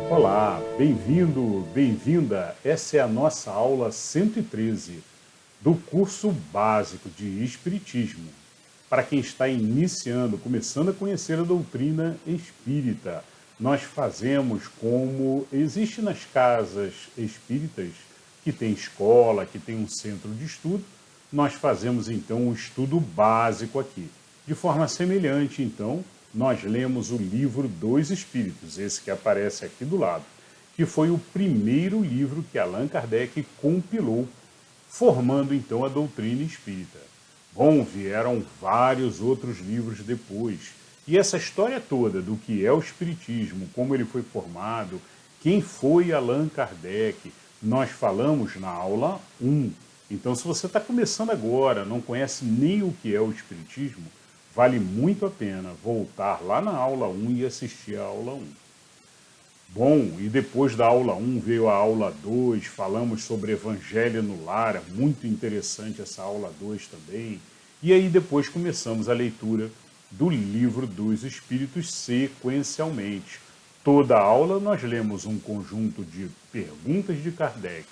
Olá, bem-vindo, bem-vinda. Essa é a nossa aula 113 do curso básico de Espiritismo. Para quem está iniciando, começando a conhecer a doutrina espírita, nós fazemos como existe nas casas espíritas, que tem escola, que tem um centro de estudo, nós fazemos então um estudo básico aqui. De forma semelhante, então, nós lemos o livro dos Espíritos, esse que aparece aqui do lado, que foi o primeiro livro que Allan Kardec compilou, formando então a doutrina espírita. Bom, vieram vários outros livros depois. E essa história toda do que é o Espiritismo, como ele foi formado, quem foi Allan Kardec, nós falamos na aula 1. Então, se você está começando agora, não conhece nem o que é o Espiritismo, vale muito a pena voltar lá na aula 1 e assistir a aula 1. Bom, e depois da aula 1 veio a aula 2, falamos sobre Evangelho no Lar, muito interessante essa aula 2 também. E aí depois começamos a leitura do Livro dos Espíritos sequencialmente. Toda aula nós lemos um conjunto de perguntas de Kardec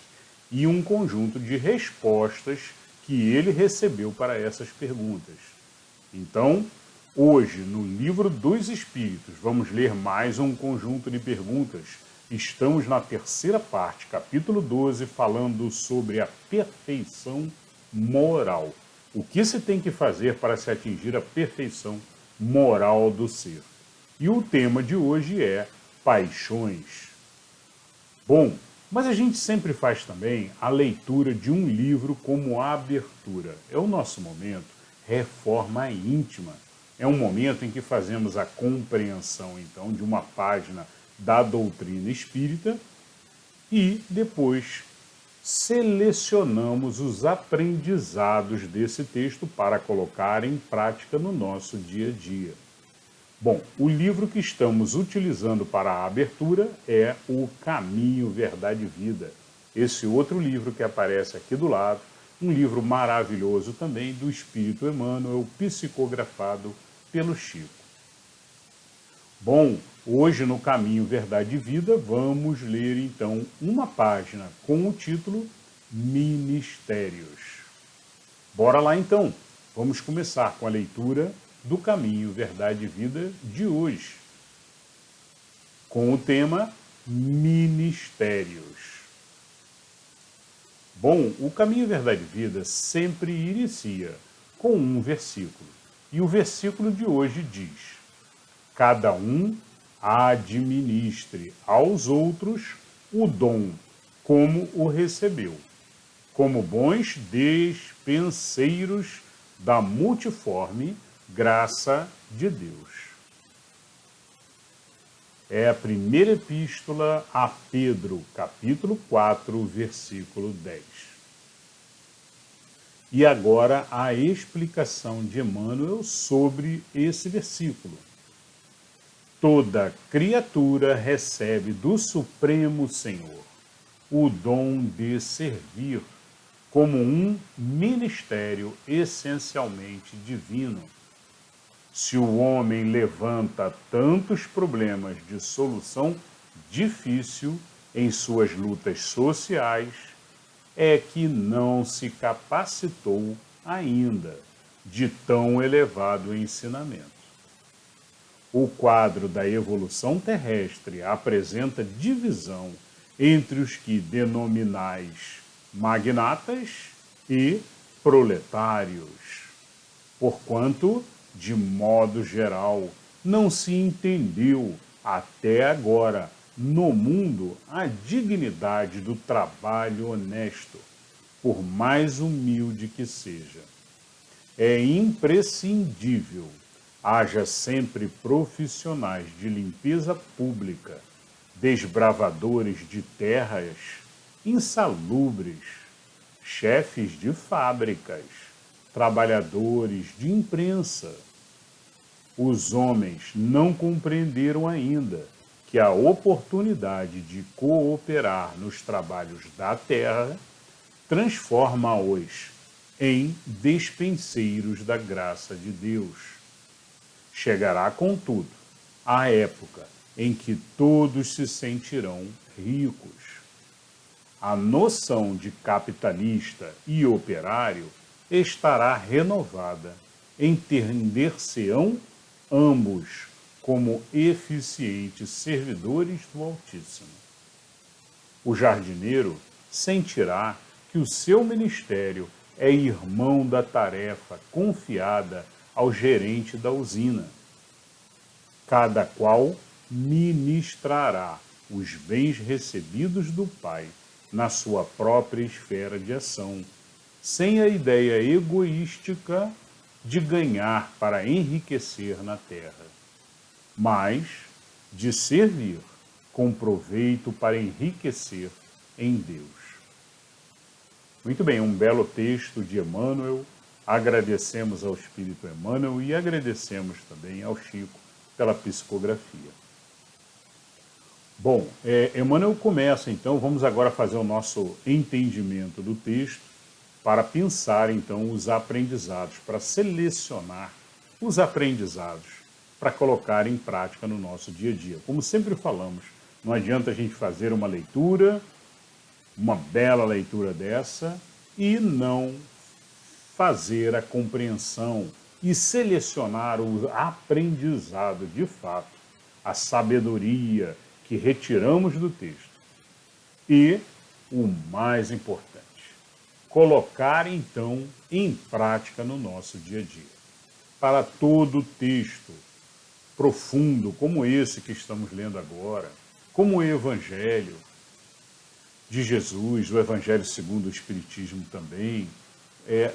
e um conjunto de respostas que ele recebeu para essas perguntas. Então, hoje, no Livro dos Espíritos, vamos ler mais um conjunto de perguntas. Estamos na terceira parte, capítulo 12, falando sobre a perfeição moral. O que se tem que fazer para se atingir a perfeição moral do ser? E o tema de hoje é paixões. Bom, mas a gente sempre faz também a leitura de um livro como abertura. É o nosso momento Reforma Íntima. É um momento em que fazemos a compreensão, então, de uma página da doutrina espírita e depois selecionamos os aprendizados desse texto para colocar em prática no nosso dia a dia. Bom, o livro que estamos utilizando para a abertura é O Caminho, Verdade e Vida. Esse outro livro que aparece aqui do lado, um livro maravilhoso também do Espírito Emmanuel, psicografado pelo Chico. Bom, hoje no Caminho, Verdade e Vida, vamos ler então uma página com o título Ministérios. Bora lá então, vamos começar com a leitura do Caminho, Verdade e Vida de hoje, com o tema Ministérios. Bom, o Caminho, Verdade e Vida sempre inicia com um versículo. E o versículo de hoje diz: cada um administre aos outros o dom como o recebeu, como bons despenseiros da multiforme graça de Deus. É a primeira epístola a Pedro, capítulo 4, versículo 10. E agora a explicação de Emmanuel sobre esse versículo. Toda criatura recebe do Supremo Senhor o dom de servir como um ministério essencialmente divino. Se o homem levanta tantos problemas de solução difícil em suas lutas sociais, é que não se capacitou ainda de tão elevado ensinamento. O quadro da evolução terrestre apresenta divisão entre os que denominais magnatas e proletários, porquanto, de modo geral, não se entendeu até agora no mundo a dignidade do trabalho honesto, por mais humilde que seja. É imprescindível haja sempre profissionais de limpeza pública, desbravadores de terras insalubres, chefes de fábricas, trabalhadores de imprensa. Os homens não compreenderam ainda que a oportunidade de cooperar nos trabalhos da terra transforma-os em despenseiros da graça de Deus. Chegará, contudo, a época em que todos se sentirão ricos. A noção de capitalista e operário estará renovada. Entender-se-ão ambos como eficientes servidores do Altíssimo. O jardineiro sentirá que o seu ministério é irmão da tarefa confiada ao gerente da usina. Cada qual ministrará os bens recebidos do Pai na sua própria esfera de ação, sem a ideia egoística de ganhar para enriquecer na terra, mas de servir com proveito para enriquecer em Deus. Muito bem, um belo texto de Emmanuel. Agradecemos ao Espírito Emmanuel e agradecemos também ao Chico pela psicografia. Bom, Emmanuel começa então, vamos agora fazer o nosso entendimento do texto para pensar então os aprendizados, para selecionar os aprendizados para colocar em prática no nosso dia a dia. Como sempre falamos, não adianta a gente fazer uma leitura, uma bela leitura dessa, e não fazer a compreensão e selecionar o aprendizado de fato, a sabedoria que retiramos do texto. E, o mais importante, colocar então em prática no nosso dia a dia. Para todo texto profundo como esse que estamos lendo agora, como o Evangelho de Jesus, o Evangelho segundo o Espiritismo também,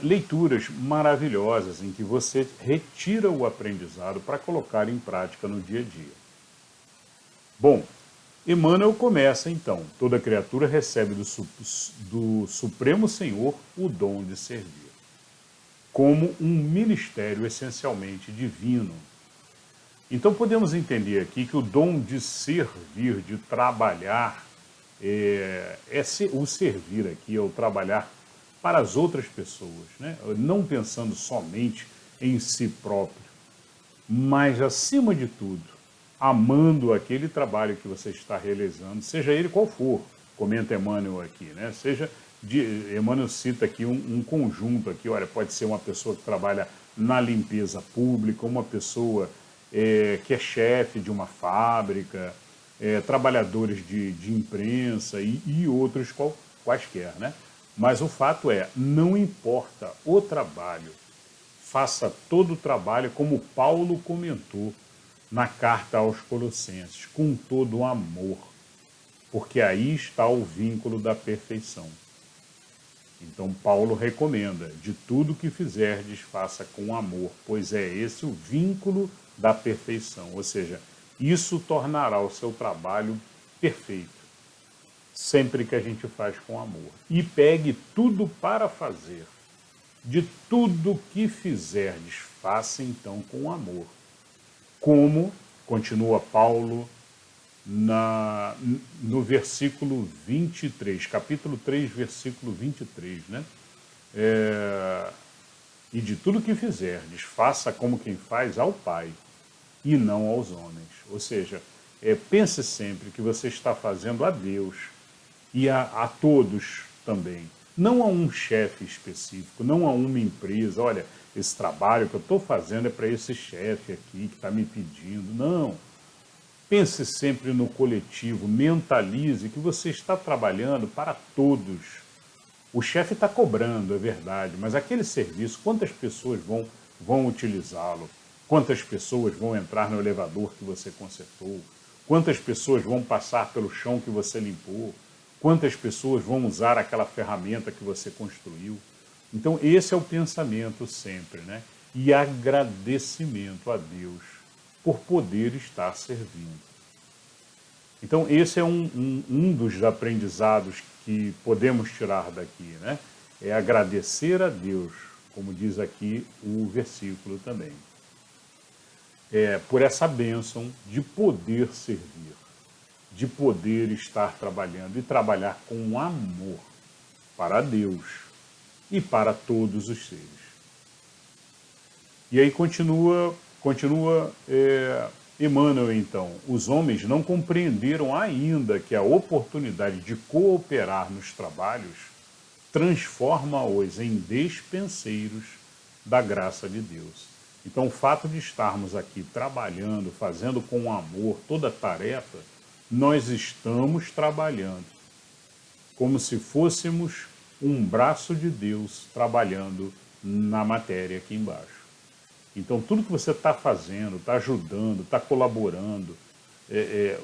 leituras maravilhosas em que você retira o aprendizado para colocar em prática no dia a dia. Bom, Emmanuel começa então, toda criatura recebe do Supremo Senhor o dom de servir, como um ministério essencialmente divino. Então podemos entender aqui que o dom de servir, de trabalhar, o servir aqui é o trabalhar para as outras pessoas, né? Não pensando somente em si próprio, mas acima de tudo, amando aquele trabalho que você está realizando, seja ele qual for, comenta Emmanuel aqui, né? Emmanuel cita aqui um conjunto aqui, olha, pode ser uma pessoa que trabalha na limpeza pública, uma pessoa que é chefe de uma fábrica, trabalhadores de imprensa e outros quaisquer, né? Mas o fato é, não importa o trabalho, faça todo o trabalho como Paulo comentou na carta aos Colossenses, com todo o amor, porque aí está o vínculo da perfeição. Então Paulo recomenda, de tudo que fizerdes, faça com amor, pois é esse o vínculo da perfeição, ou seja, isso tornará o seu trabalho perfeito, sempre que a gente faz com amor. E pegue tudo para fazer, de tudo que fizerdes, faça então com amor. Como, continua Paulo no versículo 23, capítulo 3, versículo 23, né? E de tudo que fizerdes, faça como quem faz ao Pai, e não aos homens. Ou seja, pense sempre que você está fazendo a Deus e a todos também. Não a um chefe específico, não a uma empresa. Olha, esse trabalho que eu estou fazendo é para esse chefe aqui que está me pedindo. Não. Pense sempre no coletivo, mentalize que você está trabalhando para todos. O chefe está cobrando, é verdade, mas aquele serviço, quantas pessoas vão utilizá-lo? Quantas pessoas vão entrar no elevador que você consertou? Quantas pessoas vão passar pelo chão que você limpou? Quantas pessoas vão usar aquela ferramenta que você construiu? Então esse é o pensamento sempre, né? E agradecimento a Deus por poder estar servindo. Então esse é um dos aprendizados que podemos tirar daqui, né? É agradecer a Deus, como diz aqui o versículo também. Por essa bênção de poder servir, de poder estar trabalhando e trabalhar com amor para Deus e para todos os seres. E aí continua Emmanuel, então, os homens não compreenderam ainda que a oportunidade de cooperar nos trabalhos transforma-os em despenseiros da graça de Deus. Então, o fato de estarmos aqui trabalhando, fazendo com amor toda a tarefa, nós estamos trabalhando como se fôssemos um braço de Deus trabalhando na matéria aqui embaixo. Então, tudo que você está fazendo, está ajudando, está colaborando,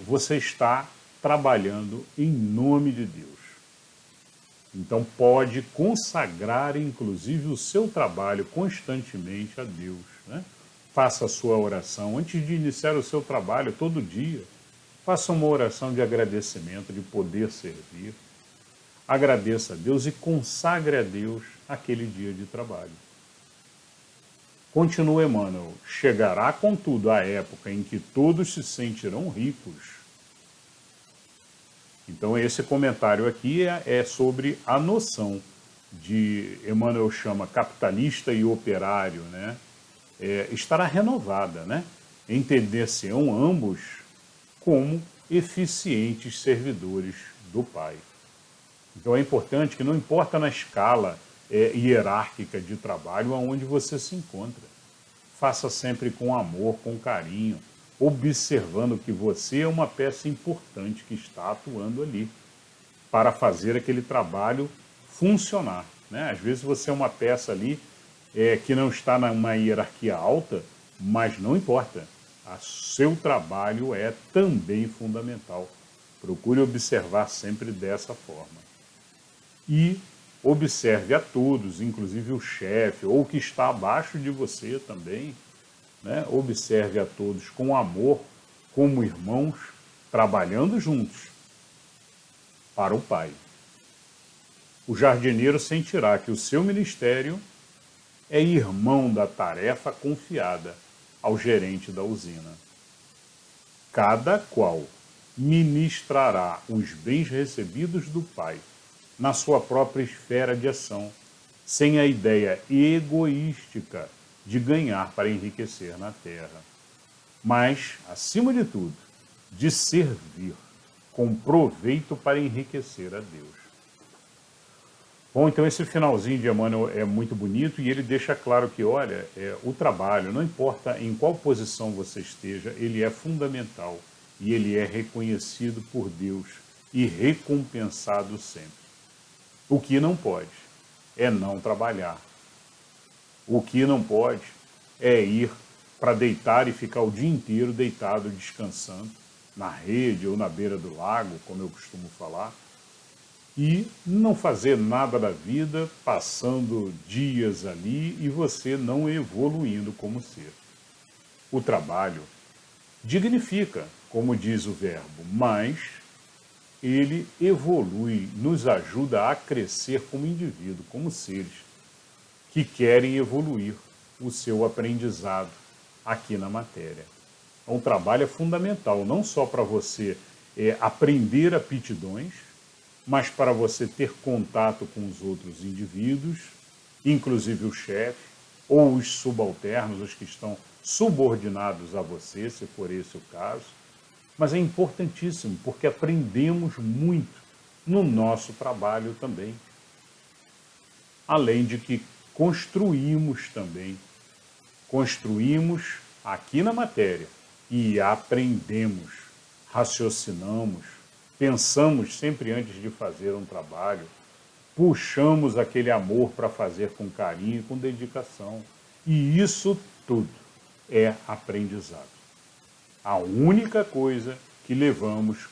você está trabalhando em nome de Deus. Então, pode consagrar, inclusive, o seu trabalho constantemente a Deus, né? Faça a sua oração. Antes de iniciar o seu trabalho, todo dia, faça uma oração de agradecimento, de poder servir. Agradeça a Deus e consagre a Deus aquele dia de trabalho. Continua Emmanuel, chegará, contudo, a época em que todos se sentirão ricos. Então, esse comentário aqui é sobre a noção de, Emmanuel chama capitalista e operário, né? Estará renovada, né? Entender-se-ão ambos como eficientes servidores do Pai. Então, é importante que não importa na escala hierárquica de trabalho aonde você se encontra. Faça sempre com amor, com carinho, observando que você é uma peça importante que está atuando ali para fazer aquele trabalho funcionar, né? Às vezes você é uma peça ali que não está numa hierarquia alta, mas não importa. O seu trabalho é também fundamental. Procure observar sempre dessa forma. E observe a todos, inclusive o chefe, ou o que está abaixo de você também, né? Observe a todos com amor, como irmãos, trabalhando juntos para o Pai. O jardineiro sentirá que o seu ministério é irmão da tarefa confiada ao gerente da usina. Cada qual ministrará os bens recebidos do Pai na sua própria esfera de ação, sem a ideia egoística de ganhar para enriquecer na terra, mas, acima de tudo, de servir com proveito para enriquecer a Deus. Bom, então esse finalzinho de Emmanuel é muito bonito e ele deixa claro que, olha, o trabalho, não importa em qual posição você esteja, ele é fundamental e ele é reconhecido por Deus e recompensado sempre. O que não pode é não trabalhar. O que não pode é ir para deitar e ficar o dia inteiro deitado, descansando, na rede ou na beira do lago, como eu costumo falar, e não fazer nada da vida, passando dias ali e você não evoluindo como ser. O trabalho dignifica, como diz o verbo, mas ele evolui, nos ajuda a crescer como indivíduo, como seres que querem evoluir o seu aprendizado aqui na matéria. Então, o trabalho é fundamental, não só para você aprender aptidões, mas para você ter contato com os outros indivíduos, inclusive o chefe, ou os subalternos, os que estão subordinados a você, se for esse o caso. Mas é importantíssimo, porque aprendemos muito no nosso trabalho também. Além de que construímos também. Construímos aqui na matéria e aprendemos, raciocinamos, pensamos sempre antes de fazer um trabalho, puxamos aquele amor para fazer com carinho e com dedicação. E isso tudo é aprendizado. A única coisa que levamos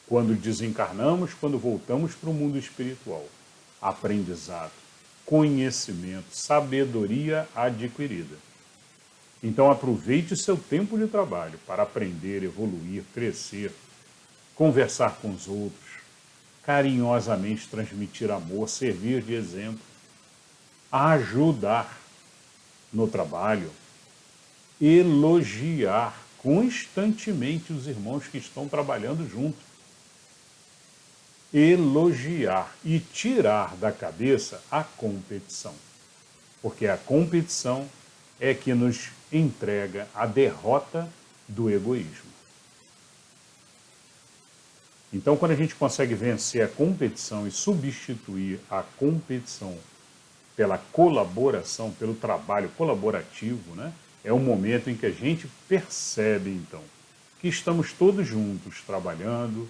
quando desencarnamos, quando voltamos para o mundo espiritual. Aprendizado, conhecimento, sabedoria adquirida. Então aproveite seu tempo de trabalho para aprender, evoluir, crescer, conversar com os outros, carinhosamente transmitir amor, servir de exemplo, ajudar no trabalho, elogiar constantemente os irmãos que estão trabalhando junto. Elogiar e tirar da cabeça a competição. Porque a competição é que nos entrega a derrota do egoísmo. Então, quando a gente consegue vencer a competição e substituir a competição pela colaboração, pelo trabalho colaborativo, né? É o momento em que a gente percebe, então, que estamos todos juntos trabalhando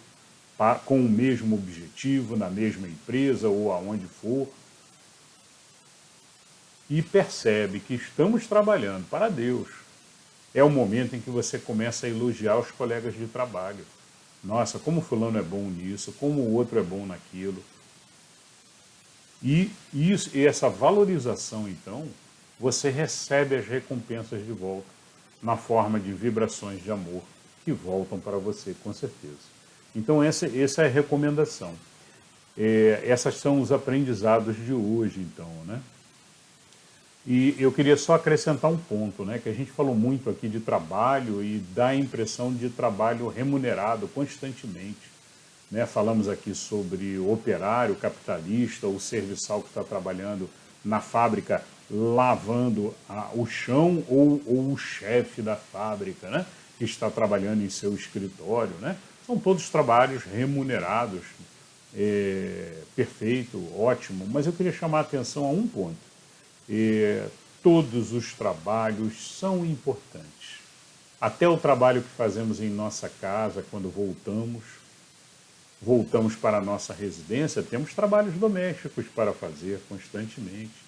com o mesmo objetivo, na mesma empresa ou aonde for, e percebe que estamos trabalhando para Deus. É o momento em que você começa a elogiar os colegas de trabalho. Nossa, como fulano é bom nisso, como o outro é bom naquilo. E essa valorização, então, você recebe as recompensas de volta, na forma de vibrações de amor, que voltam para você, com certeza. Então, essa é a recomendação. Essas são os aprendizados de hoje, então, né? E eu queria só acrescentar um ponto, né? Que a gente falou muito aqui de trabalho e dá a impressão de trabalho remunerado constantemente. Né? Falamos aqui sobre o operário capitalista, o serviçal que está trabalhando na fábrica lavando o chão ou o chefe da fábrica, né? Que está trabalhando em seu escritório. Né? São todos trabalhos remunerados, perfeito, ótimo, mas eu queria chamar a atenção a um ponto. Todos os trabalhos são importantes. Até o trabalho que fazemos em nossa casa, quando voltamos para a nossa residência, temos trabalhos domésticos para fazer constantemente.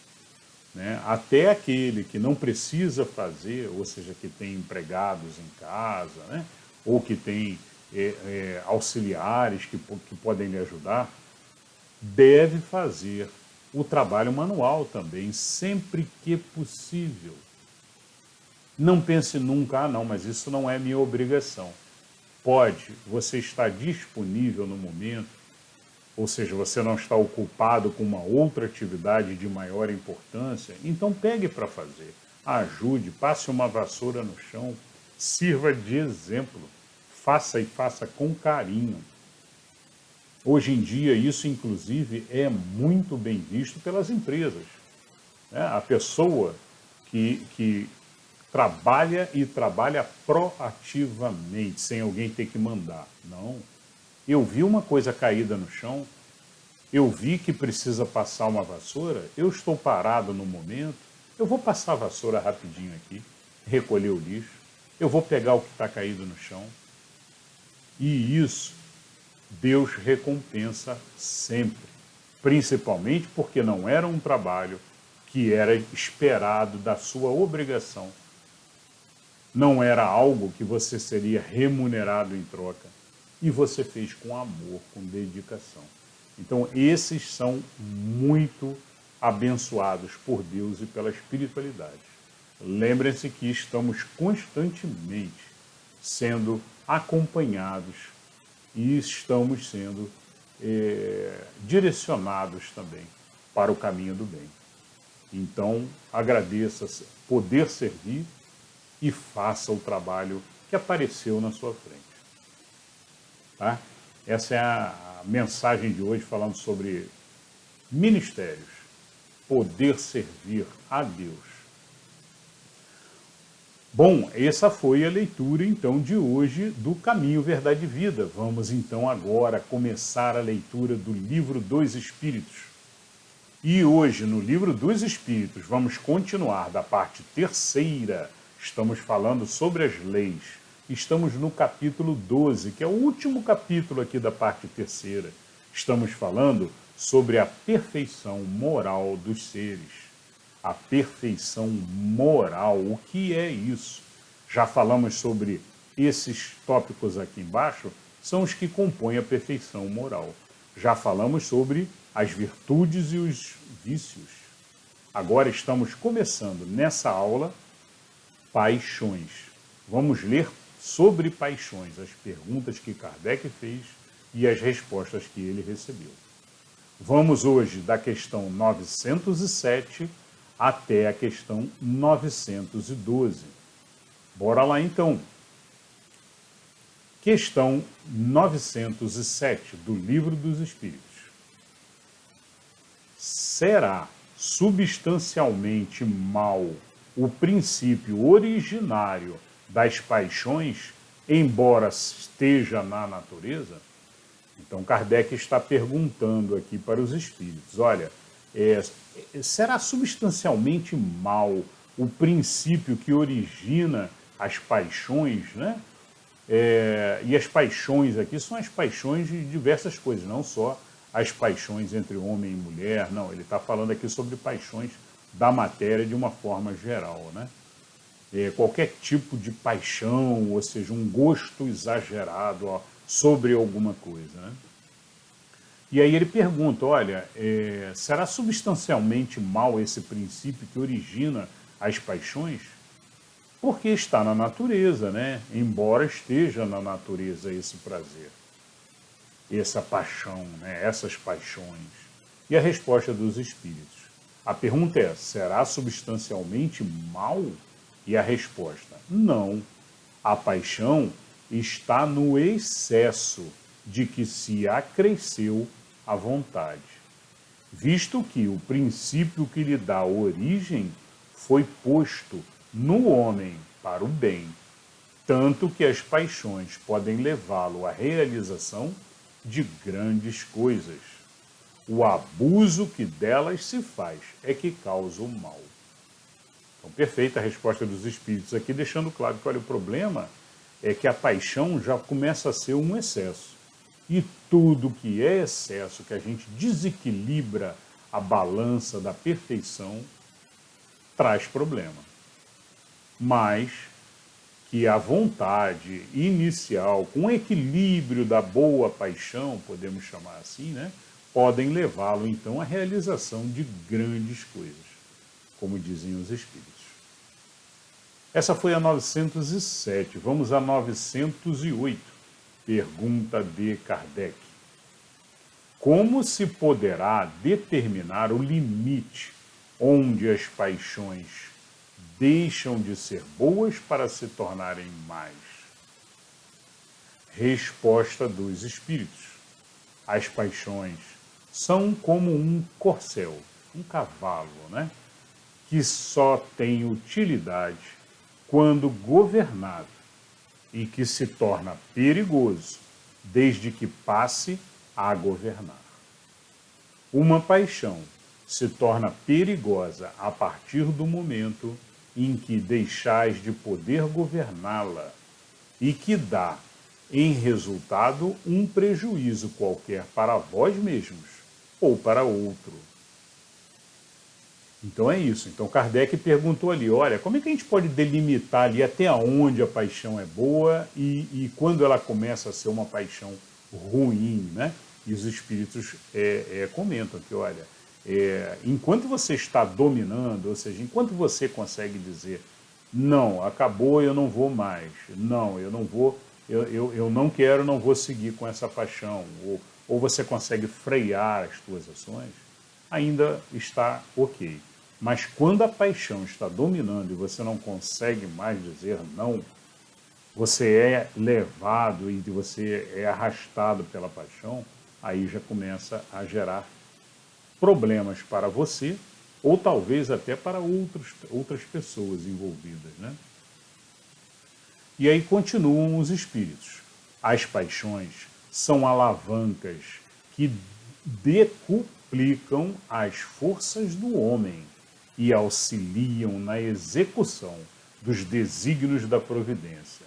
Né? Até aquele que não precisa fazer, ou seja, que tem empregados em casa, né? Ou que tem auxiliares que podem lhe ajudar, deve fazer o trabalho manual também, sempre que possível. Não pense nunca, não, mas isso não é minha obrigação. Pode, você está disponível no momento, ou seja, você não está ocupado com uma outra atividade de maior importância, então pegue para fazer. Ajude, passe uma vassoura no chão, sirva de exemplo, faça e faça com carinho. Hoje em dia, isso, inclusive, é muito bem visto pelas empresas. Né? A pessoa que trabalha e trabalha proativamente, sem alguém ter que mandar. Não. Eu vi uma coisa caída no chão, eu vi que precisa passar uma vassoura, eu estou parado no momento, eu vou passar a vassoura rapidinho aqui, recolher o lixo, eu vou pegar o que está caído no chão. E isso Deus recompensa sempre, principalmente porque não era um trabalho que era esperado da sua obrigação. Não era algo que você seria remunerado em troca. E você fez com amor, com dedicação. Então, esses são muito abençoados por Deus e pela espiritualidade. Lembrem-se que estamos constantemente sendo acompanhados e estamos sendo direcionados também para o caminho do bem. Então, agradeça poder servir e faça o trabalho que apareceu na sua frente. Tá? Essa é a mensagem de hoje, falando sobre ministérios, poder servir a Deus. Bom, essa foi a leitura, então, de hoje do Caminho, Verdade e Vida. Vamos, então, agora começar a leitura do Livro dos Espíritos. E hoje, no Livro dos Espíritos, vamos continuar da parte terceira. Estamos falando sobre as leis. Estamos no capítulo 12, que é o último capítulo aqui da parte terceira. Estamos falando sobre a perfeição moral dos seres. A perfeição moral, o que é isso? Já falamos sobre esses tópicos aqui embaixo, são os que compõem a perfeição moral. Já falamos sobre as virtudes e os vícios. Agora estamos começando nessa aula paixões. Vamos ler sobre paixões, as perguntas que Kardec fez e as respostas que ele recebeu. Vamos hoje da questão 907 até a questão 912. Bora lá então. Questão 907 do Livro dos Espíritos. Será substancialmente mal o princípio originário das paixões, embora esteja na natureza? Então Kardec está perguntando aqui para os espíritos, olha, será substancialmente mal o princípio que origina as paixões, né? E as paixões aqui são as paixões de diversas coisas, não só as paixões entre homem e mulher, não, ele está falando aqui sobre paixões da matéria de uma forma geral, né? Qualquer tipo de paixão, ou seja, um gosto exagerado sobre alguma coisa, né? E aí ele pergunta, olha, será substancialmente mal esse princípio que origina as paixões? Porque está na natureza, né? Embora esteja na natureza esse prazer, essa paixão, né? Essas paixões. E a resposta dos espíritos. A pergunta é, será substancialmente mal? E a resposta, não. A paixão está no excesso de que se acresceu a vontade, visto que o princípio que lhe dá origem foi posto no homem para o bem, tanto que as paixões podem levá-lo à realização de grandes coisas. O abuso que delas se faz é que causa o mal. Então, perfeita a resposta dos espíritos aqui, deixando claro que, olha, o problema é que a paixão já começa a ser um excesso. E tudo que é excesso, que a gente desequilibra a balança da perfeição, traz problema. Mas que a vontade inicial, com o equilíbrio da boa paixão, podemos chamar assim, né, podem levá-lo então à realização de grandes coisas, como dizem os espíritos. Essa foi a 907. Vamos a 908. Pergunta de Kardec. Como se poderá determinar o limite onde as paixões deixam de ser boas para se tornarem más? Resposta dos espíritos. As paixões são como um corcel, um cavalo, né? Que só tem utilidade quando governado e que se torna perigoso desde que passe a governar. Uma paixão se torna perigosa a partir do momento em que deixais de poder governá-la e que dá, em resultado, um prejuízo qualquer para vós mesmos ou para outro. Então é isso. Então Kardec perguntou ali, olha, como é que a gente pode delimitar ali até onde a paixão é boa e quando ela começa a ser uma paixão ruim, né? E os espíritos comentam que, olha, enquanto você está dominando, ou seja, enquanto você consegue dizer, não, acabou, eu não vou mais, não, eu não vou, eu não quero, não vou seguir com essa paixão, ou você consegue frear as suas ações, ainda está ok. Mas quando a paixão está dominando e você não consegue mais dizer não, você é levado e você é arrastado pela paixão, aí já começa a gerar problemas para você ou talvez até para outras pessoas envolvidas, né? E aí continuam os espíritos. As paixões são alavancas que decuplicam as forças do homem e auxiliam na execução dos desígnios da providência.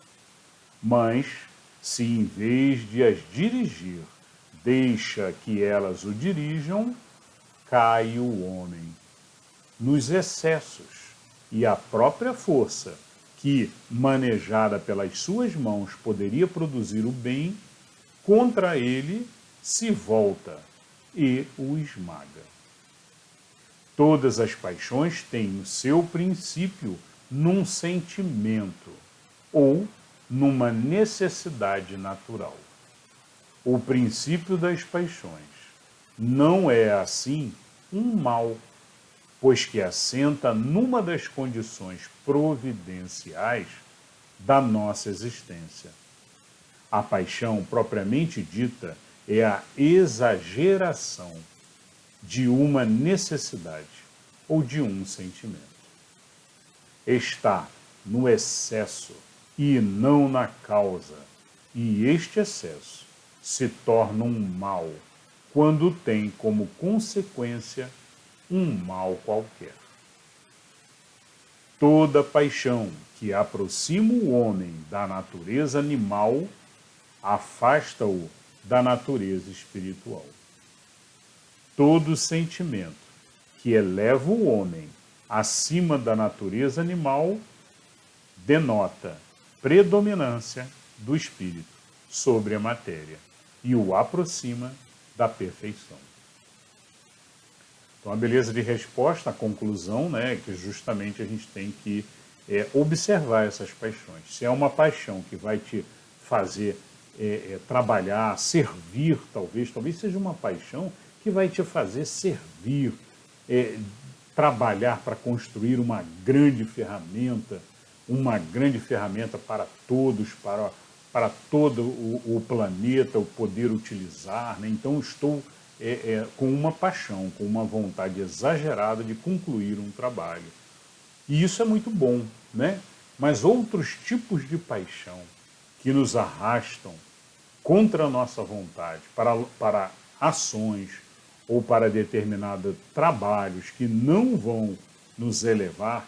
Mas, se em vez de as dirigir, deixa que elas o dirijam, cai o homem nos excessos e a própria força que, manejada pelas suas mãos, poderia produzir o bem, contra ele se volta e o esmaga. Todas as paixões têm o seu princípio num sentimento ou numa necessidade natural. O princípio das paixões não é, assim, um mal, pois que assenta numa das condições providenciais da nossa existência. A paixão, propriamente dita, é a exageração de uma necessidade ou de um sentimento. Está no excesso e não na causa, e este excesso se torna um mal quando tem como consequência um mal qualquer. Toda paixão que aproxima o homem da natureza animal afasta-o da natureza espiritual. Todo sentimento que eleva o homem acima da natureza animal denota predominância do espírito sobre a matéria e o aproxima da perfeição. Então, a beleza de resposta, a conclusão, né, é que justamente a gente tem que observar essas paixões. Se é uma paixão que vai te fazer trabalhar, servir, talvez seja uma paixão que vai te fazer servir, trabalhar para construir uma grande ferramenta para todos, para todo o planeta, o poder utilizar, né? Então estou com uma paixão, com uma vontade exagerada de concluir um trabalho. E isso é muito bom, né? Mas outros tipos de paixão que nos arrastam contra a nossa vontade para ações ou para determinados trabalhos que não vão nos elevar,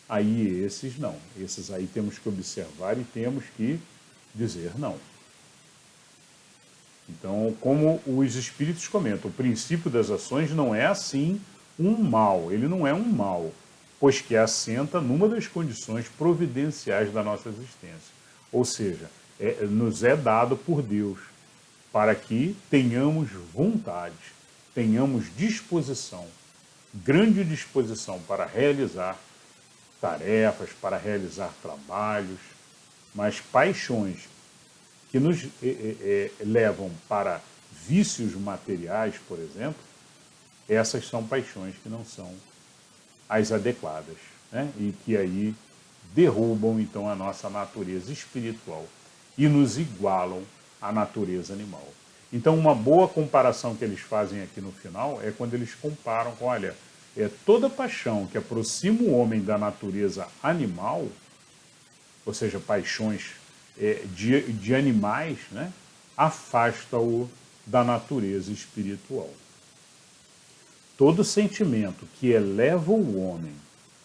aí esses não. Esses aí temos que observar e temos que dizer não. Então, como os espíritos comentam, o princípio das ações não é assim um mal, ele não é um mal, pois que assenta numa das condições providenciais da nossa existência. Ou seja, nos é dado por Deus para que tenhamos vontade, tenhamos disposição, grande disposição para realizar tarefas, para realizar trabalhos, mas paixões que nos levam para vícios materiais, por exemplo, essas são paixões que não são as adequadas, né? E que aí derrubam, então, a nossa natureza espiritual e nos igualam à natureza animal. Então, uma boa comparação que eles fazem aqui no final é quando eles comparam com, olha, toda paixão que aproxima o homem da natureza animal, ou seja, paixões de animais, né, afasta-o da natureza espiritual. Todo sentimento que eleva o homem,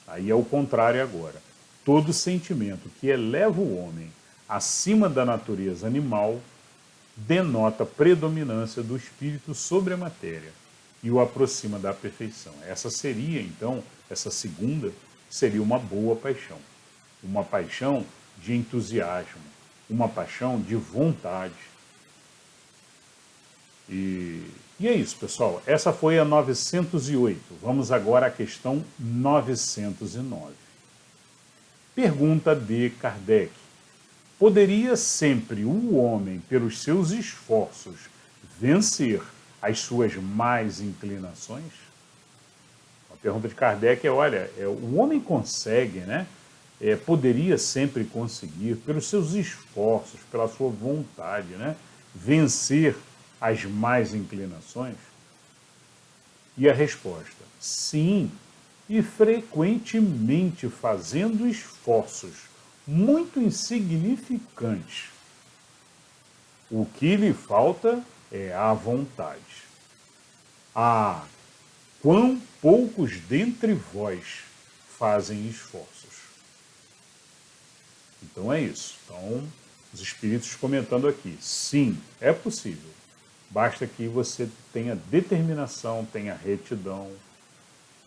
aí é o contrário agora, todo sentimento que eleva o homem acima da natureza animal denota predominância do espírito sobre a matéria e o aproxima da perfeição. Essa seria, então, essa segunda, seria uma boa paixão. Uma paixão de entusiasmo, uma paixão de vontade. E é isso, pessoal. Essa foi a 908. Vamos agora à questão 909. Pergunta de Kardec. Poderia sempre o homem, pelos seus esforços, vencer as suas más inclinações? A pergunta de Kardec é, olha, o homem consegue, né? Poderia sempre conseguir, pelos seus esforços, pela sua vontade, né? Vencer as más inclinações? E a resposta, sim, e frequentemente fazendo esforços muito insignificantes. O que lhe falta é a vontade. Ah, quão poucos dentre vós fazem esforços. Então é isso. Então, os espíritos comentando aqui, sim, é possível. Basta que você tenha determinação, tenha retidão,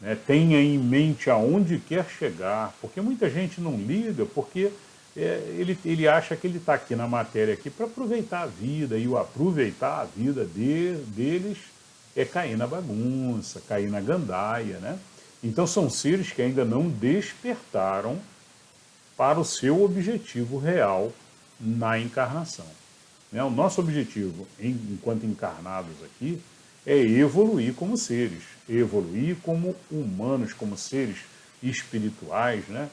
né? Tenha em mente aonde quer chegar, porque muita gente não liga, porque ele acha que ele está aqui na matéria aqui para aproveitar a vida, e o aproveitar a vida deles é cair na bagunça, cair na gandaia, né? Então são seres que ainda não despertaram para o seu objetivo real na encarnação. O nosso objetivo, enquanto encarnados aqui, é evoluir como seres, evoluir como humanos, como seres espirituais, né?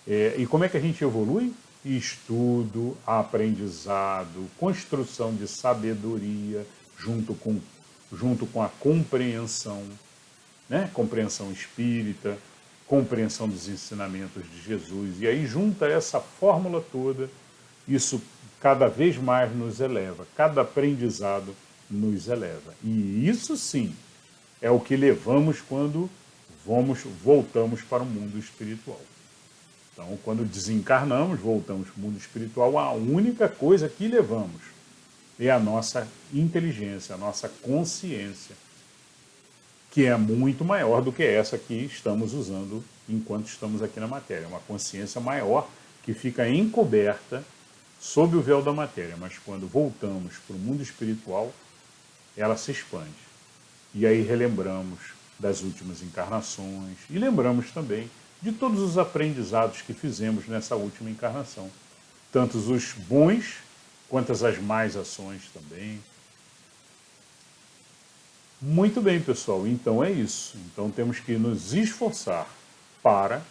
E como é que a gente evolui? Estudo, aprendizado, construção de sabedoria, junto com a compreensão, né? Compreensão espírita, compreensão dos ensinamentos de Jesus. E aí junta essa fórmula toda, isso cada vez mais nos eleva, cada aprendizado nos eleva. E isso sim é o que levamos quando voltamos para o mundo espiritual. Então, quando desencarnamos, voltamos para o mundo espiritual, a única coisa que levamos é a nossa inteligência, a nossa consciência, que é muito maior do que essa que estamos usando enquanto estamos aqui na matéria. Uma consciência maior que fica encoberta sob o véu da matéria, mas quando voltamos para o mundo espiritual, ela se expande. E aí relembramos das últimas encarnações e lembramos também de todos os aprendizados que fizemos nessa última encarnação. Tanto os bons quanto as más ações também. Muito bem, pessoal, então é isso. Então temos que nos esforçar para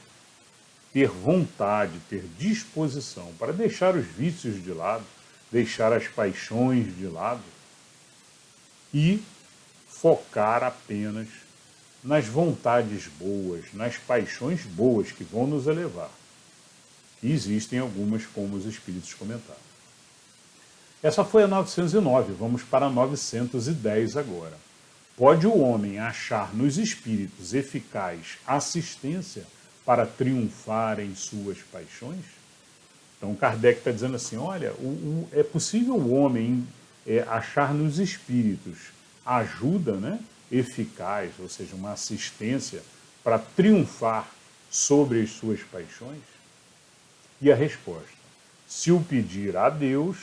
ter vontade, ter disposição, para deixar os vícios de lado, deixar as paixões de lado e focar apenas nas vontades boas, nas paixões boas que vão nos elevar. E existem algumas, como os espíritos comentaram. Essa foi a 909, vamos para a 910 agora. Pode o homem achar nos espíritos eficaz assistência para triunfar em suas paixões? Então Kardec está dizendo assim, olha, é possível o homem achar nos espíritos ajuda, né, eficaz, ou seja, uma assistência para triunfar sobre as suas paixões? E a resposta, se o pedir a Deus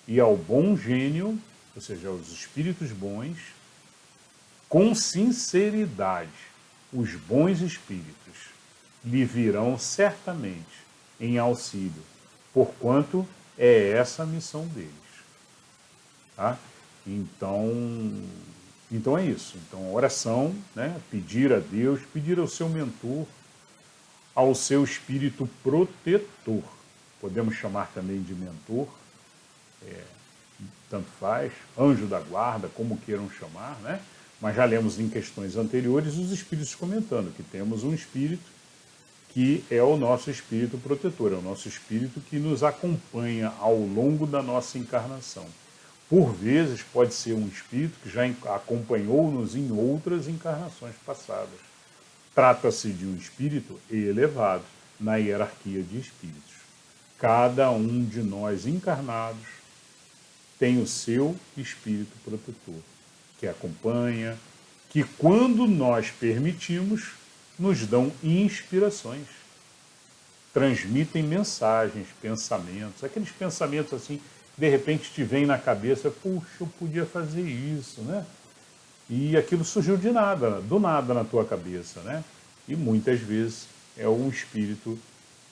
e ao bom gênio, ou seja, aos espíritos bons, com sinceridade, os bons espíritos lhe virão certamente em auxílio, porquanto é essa a missão deles. Tá? Então é isso. Então, oração, né? Pedir a Deus, pedir ao seu mentor, ao seu espírito protetor. Podemos chamar também de mentor, tanto faz, anjo da guarda, como queiram chamar, né? Mas já lemos em questões anteriores os espíritos comentando que temos um espírito que é o nosso espírito protetor, é o nosso espírito que nos acompanha ao longo da nossa encarnação. Por vezes pode ser um espírito que já acompanhou-nos em outras encarnações passadas. Trata-se de um espírito elevado na hierarquia de espíritos. Cada um de nós encarnados tem o seu espírito protetor, que acompanha, que quando nós permitimos, nos dão inspirações, transmitem mensagens, pensamentos, aqueles pensamentos assim, de repente te vem na cabeça, puxa, eu podia fazer isso, né? E aquilo surgiu de nada, do nada na tua cabeça, né? E muitas vezes é um espírito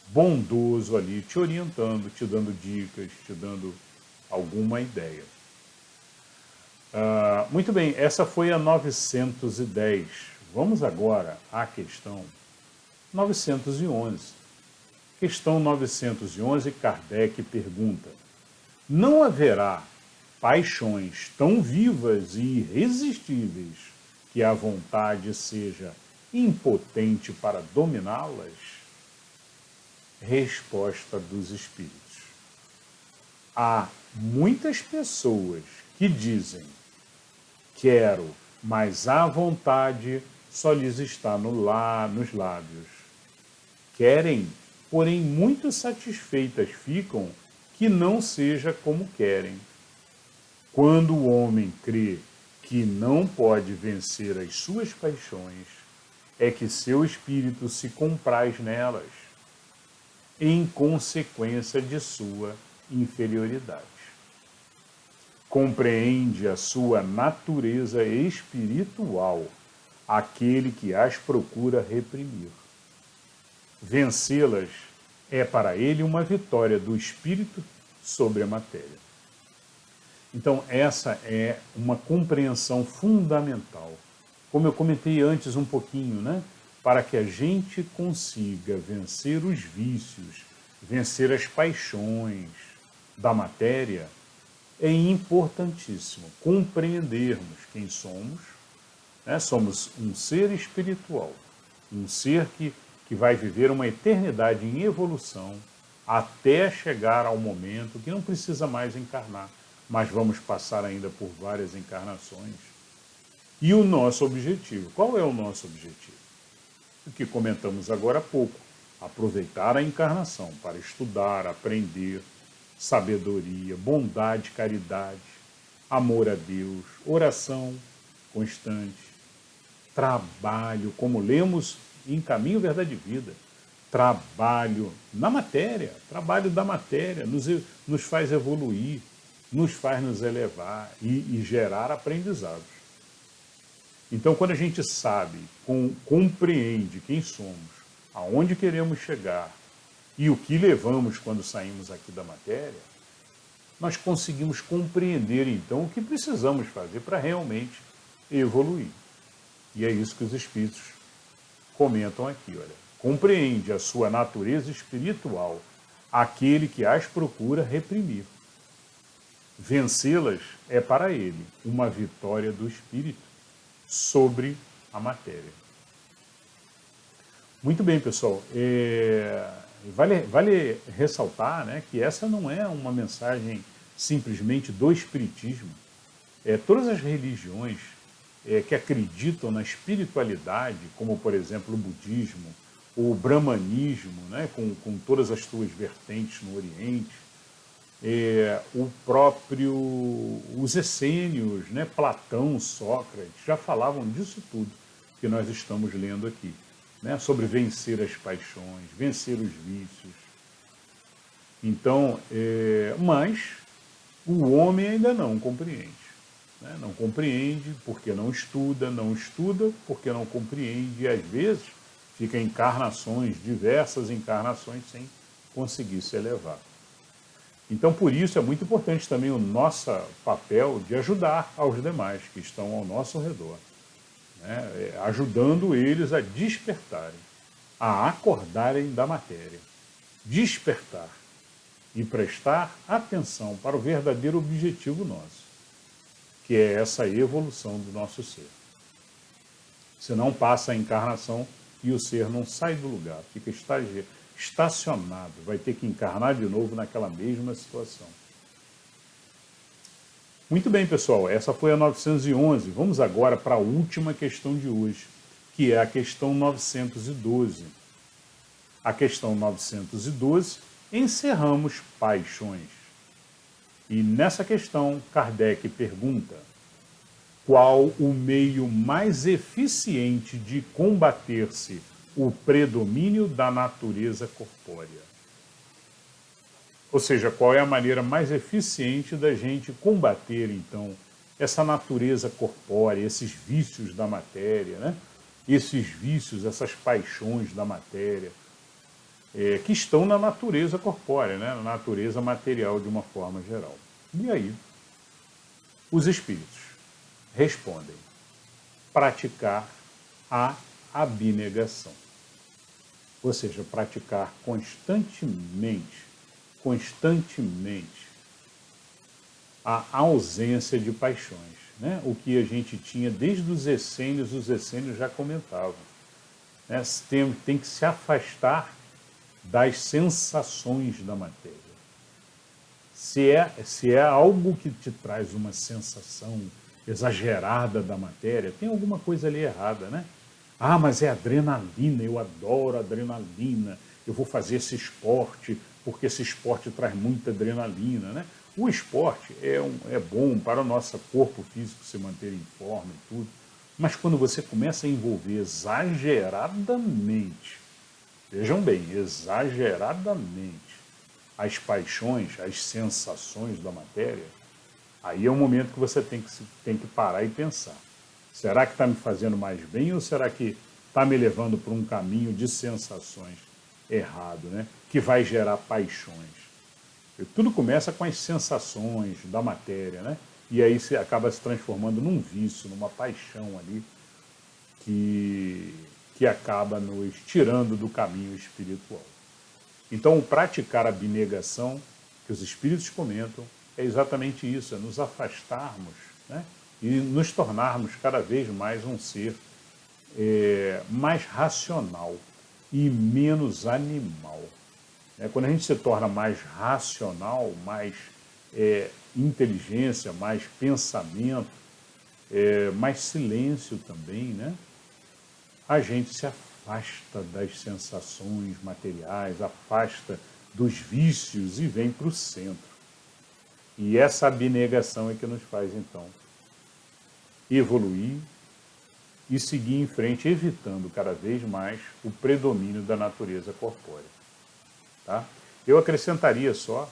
bondoso ali, te orientando, te dando dicas, te dando alguma ideia. Muito bem, essa foi a 910. Vamos agora à questão 911. Questão 911, Kardec pergunta: não haverá paixões tão vivas e irresistíveis que a vontade seja impotente para dominá-las? Resposta dos espíritos. Há muitas pessoas que dizem quero, mas a vontade só lhes está nos lábios. Querem, porém muito satisfeitas ficam que não seja como querem. Quando o homem crê que não pode vencer as suas paixões, é que seu espírito se compraz nelas, em consequência de sua inferioridade. Compreende a sua natureza espiritual aquele que as procura reprimir. Vencê-las é para ele uma vitória do espírito sobre a matéria. Então, essa é uma compreensão fundamental. Como eu comentei antes um pouquinho, né? Para que a gente consiga vencer os vícios, vencer as paixões da matéria, é importantíssimo compreendermos quem somos, né? Somos um ser espiritual, um ser que que vai viver uma eternidade em evolução até chegar ao momento que não precisa mais encarnar, mas vamos passar ainda por várias encarnações. E o nosso objetivo, qual é o nosso objetivo? O que comentamos agora há pouco, aproveitar a encarnação para estudar, aprender, sabedoria, bondade, caridade, amor a Deus, oração constante, trabalho, como lemos em Caminho, Verdade e Vida, trabalho na matéria, trabalho da matéria, nos faz evoluir, nos faz nos elevar e gerar aprendizados. Então, quando a gente sabe, compreende quem somos, aonde queremos chegar e o que levamos quando saímos aqui da matéria, nós conseguimos compreender, então, o que precisamos fazer para realmente evoluir. E é isso que os Espíritos comentam aqui, olha. Compreende a sua natureza espiritual, aquele que as procura reprimir. Vencê-las é para ele uma vitória do espírito sobre a matéria. Muito bem, pessoal. Vale ressaltar, né, que essa não é uma mensagem simplesmente do Espiritismo. Todas as religiões que acreditam na espiritualidade, como, por exemplo, o budismo, o brahmanismo, né, com todas as suas vertentes no Oriente, os essênios, né, Platão, Sócrates, já falavam disso tudo que nós estamos lendo aqui, né, sobre vencer as paixões, vencer os vícios. Então, mas o homem ainda não compreende. Né, não compreende porque não estuda porque não compreende, e às vezes fica encarnações, diversas encarnações, sem conseguir se elevar. Então, por isso, é muito importante também o nosso papel de ajudar aos demais que estão ao nosso redor, né? Ajudando eles a despertarem, a acordarem da matéria, despertar e prestar atenção para o verdadeiro objetivo nosso, que é essa evolução do nosso ser. Senão passa a encarnação e o ser não sai do lugar, fica estacionado, vai ter que encarnar de novo naquela mesma situação. Muito bem, pessoal, essa foi a 911. Vamos agora para a última questão de hoje, que é a questão 912. A questão 912, encerramos paixões. E nessa questão, Kardec pergunta: qual o meio mais eficiente de combater-se o predomínio da natureza corpórea? Ou seja, qual é a maneira mais eficiente da gente combater, então, essa natureza corpórea, esses vícios da matéria, né? Esses vícios, essas paixões da matéria, que estão na natureza corpórea, né? Na natureza material de uma forma geral. E aí, os espíritos respondem: praticar a abnegação. Ou seja, praticar constantemente a ausência de paixões, né? O que a gente tinha desde os essênios já comentavam, né? Tem que se afastar das sensações da matéria. Se é algo que te traz uma sensação exagerada da matéria, tem alguma coisa ali errada, né? Ah, mas é adrenalina, eu adoro adrenalina, eu vou fazer esse esporte, porque esse esporte traz muita adrenalina, né? O esporte é bom para o nosso corpo físico se manter em forma e tudo, mas quando você começa a envolver exageradamente, vejam bem, exageradamente, as paixões, as sensações da matéria, aí é o momento que você tem que parar e pensar. Será que está me fazendo mais bem ou será que está me levando por um caminho de sensações errado, né? Que vai gerar paixões? E tudo começa com as sensações da matéria, né? E aí você acaba se transformando num vício, numa paixão ali, que acaba nos tirando do caminho espiritual. Então, o praticar a abnegação, que os espíritos comentam, é exatamente isso, é nos afastarmos, né? E nos tornarmos cada vez mais um ser mais racional. e menos animal. Quando a gente se torna mais racional, mais inteligência, mais pensamento, mais silêncio também, né? A gente se afasta das sensações materiais, afasta dos vícios e vem para o centro. E essa abnegação é que nos faz, então, evoluir e seguir em frente, evitando cada vez mais o predomínio da natureza corpórea. Tá? Eu acrescentaria só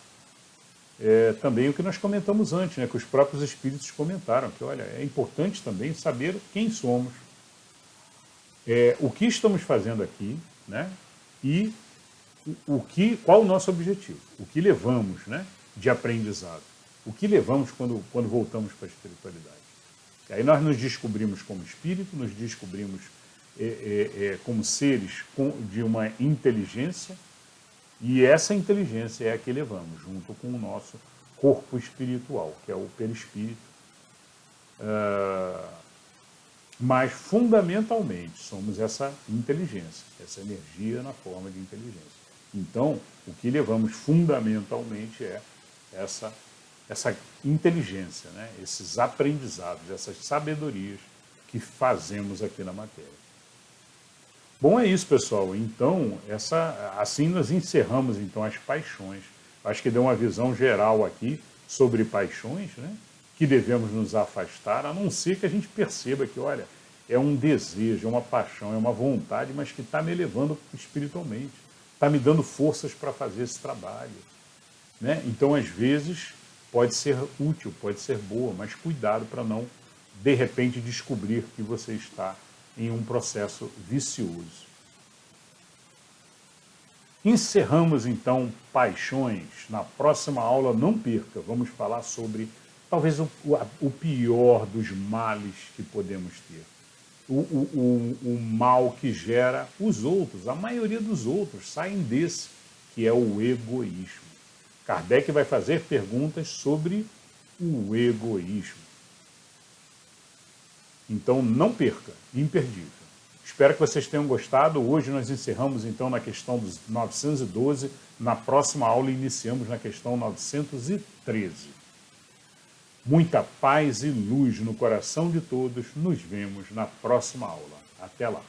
também o que nós comentamos antes, né, que os próprios espíritos comentaram, que olha, é importante também saber quem somos, o que estamos fazendo aqui, né, e qual o nosso objetivo, o que levamos, né, de aprendizado, o que levamos quando voltamos para a espiritualidade. E aí nós nos descobrimos como espírito, nos descobrimos como seres de uma inteligência, e essa inteligência é a que levamos, junto com o nosso corpo espiritual, que é o perispírito. Mas, fundamentalmente, somos essa inteligência, essa energia na forma de inteligência. Então, o que levamos fundamentalmente é essa inteligência, né? Esses aprendizados, essas sabedorias que fazemos aqui na matéria. Bom, é isso, pessoal. Então, assim nós encerramos então as paixões. Acho que deu uma visão geral aqui sobre paixões, né? Que devemos nos afastar, a não ser que a gente perceba que, olha, é um desejo, é uma paixão, é uma vontade, mas que está me elevando espiritualmente, está me dando forças para fazer esse trabalho, né? Então, às vezes, pode ser útil, pode ser boa, mas cuidado para não, de repente, descobrir que você está em um processo vicioso. Encerramos, então, paixões. Na próxima aula, não perca, vamos falar sobre talvez o pior dos males que podemos ter. O mal que gera os outros. A maioria dos outros saem desse, que é o egoísmo. Kardec vai fazer perguntas sobre o egoísmo. Então, não perca, imperdível. Espero que vocês tenham gostado. Hoje nós encerramos, então, na questão dos 912. Na próxima aula, iniciamos na questão 913. Muita paz e luz no coração de todos. Nos vemos na próxima aula. Até lá.